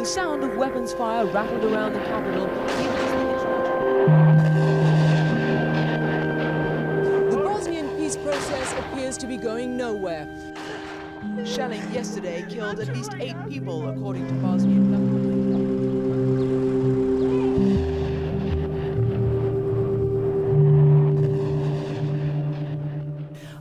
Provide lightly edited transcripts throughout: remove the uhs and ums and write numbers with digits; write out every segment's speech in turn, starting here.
sound of weapons fire rattled around the capital. The Bosnian peace process appears to be going nowhere. Shelling yesterday killed at least 8 people, according to Bosnian government.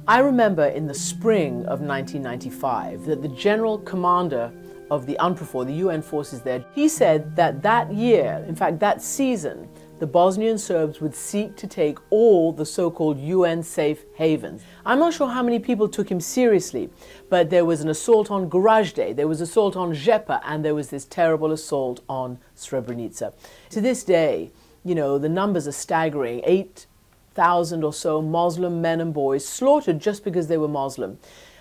I remember in the spring of 1995 that the general commander of the UNPROFOR, the UN forces there, he said that that year, in fact that season, the Bosnian Serbs would seek to take all the so-called UN safe havens. I'm not sure how many people took him seriously, but there was an assault on Gorazde, there was assault on Žepa, and there was this terrible assault on Srebrenica. To this day, you know, the numbers are staggering. 8,000 or so Muslim men and boys slaughtered just because they were Muslim.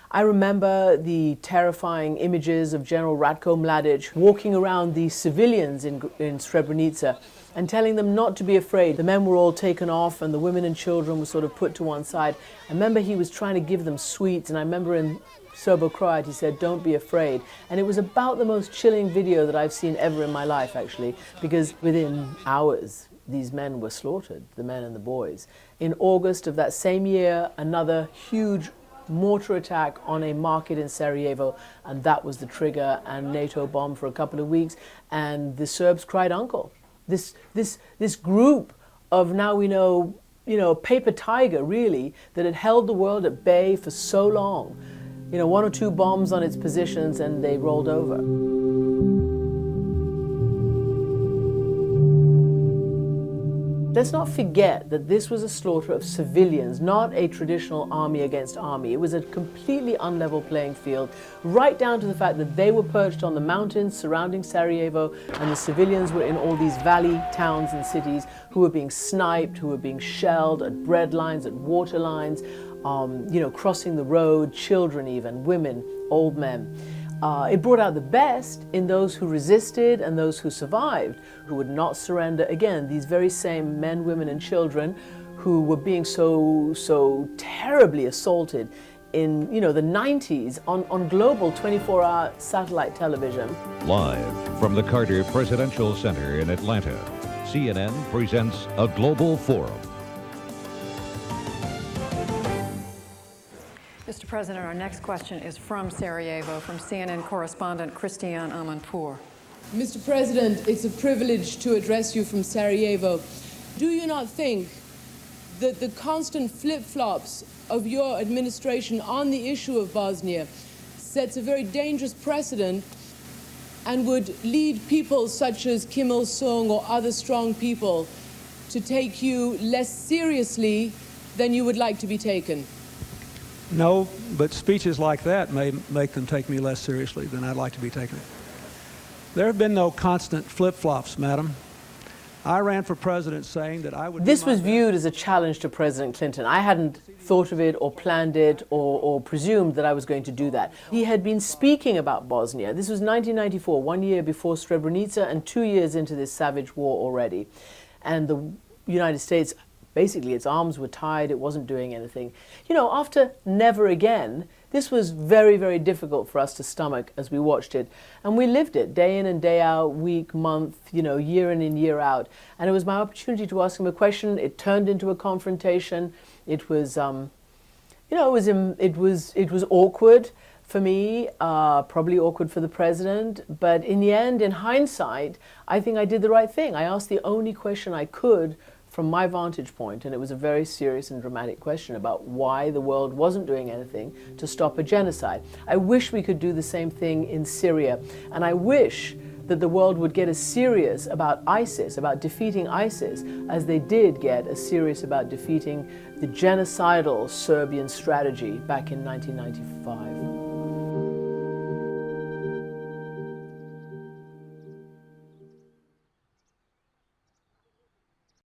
I remember the terrifying images of General Ratko Mladic walking around the civilians in Srebrenica and telling them not to be afraid. The men were all taken off and the women and children were sort of put to one side. I remember he was trying to give them sweets, and I remember in Serbo-Croat he said, "Don't be afraid." And it was about the most chilling video that I've seen ever in my life, actually, because within hours these men were slaughtered, the men and the boys. In August of that same year, another huge mortar attack on a market in Sarajevo, and that was the trigger, and NATO bombed for a couple of weeks, and the Serbs cried uncle. This group of, now we know, you know, paper tiger really, that had held the world at bay for so long. You know, 1 or 2 bombs on its positions and they rolled over. Let's not forget that this was a slaughter of civilians, not a traditional army against army. It was a completely unlevel playing field, right down to the fact that they were perched on the mountains surrounding Sarajevo, and the civilians were in all these valley towns and cities who were being sniped, who were being shelled at bread lines, at water lines, you know, crossing the road, children even, women, old men. It brought out the best in those who resisted and those who survived, who would not surrender. Again, these very same men, women, and children who were being so terribly assaulted in, you know, the 90s on global 24-hour satellite television. Live from the Carter Presidential Center in Atlanta, CNN presents A Global Forum. Mr. President, our next question is from Sarajevo, from CNN correspondent Christiane Amanpour. Mr. President, it's a privilege to address you from Sarajevo. Do you not think that the constant flip-flops of your administration on the issue of Bosnia sets a very dangerous precedent and would lead people such as Kim Il-sung or other strong people to take you less seriously than you would like to be taken? No, but speeches like that may make them take me less seriously than I'd like to be taken. There have been no constant flip-flops, madam. I ran for president saying that I would... This was viewed as a challenge to President Clinton. I hadn't thought of it or planned it or presumed that I was going to do that. He had been speaking about Bosnia. This was 1994, 1 year before Srebrenica and 2 years into this savage war already. And the United States, basically its arms were tied, it wasn't doing anything. You know, after Never Again, this was very, very difficult for us to stomach as we watched it. And we lived it day in and day out, week, month, you know, year in and year out. And it was my opportunity to ask him a question. It turned into a confrontation. It was, you know, it was awkward for me, probably awkward for the president. But in the end, in hindsight, I think I did the right thing. I asked the only question I could from my vantage point, and it was a very serious and dramatic question about why the world wasn't doing anything to stop a genocide. I wish we could do the same thing in Syria, and I wish that the world would get as serious about ISIS, about defeating ISIS, as they did get as serious about defeating the genocidal Serbian strategy back in 1995.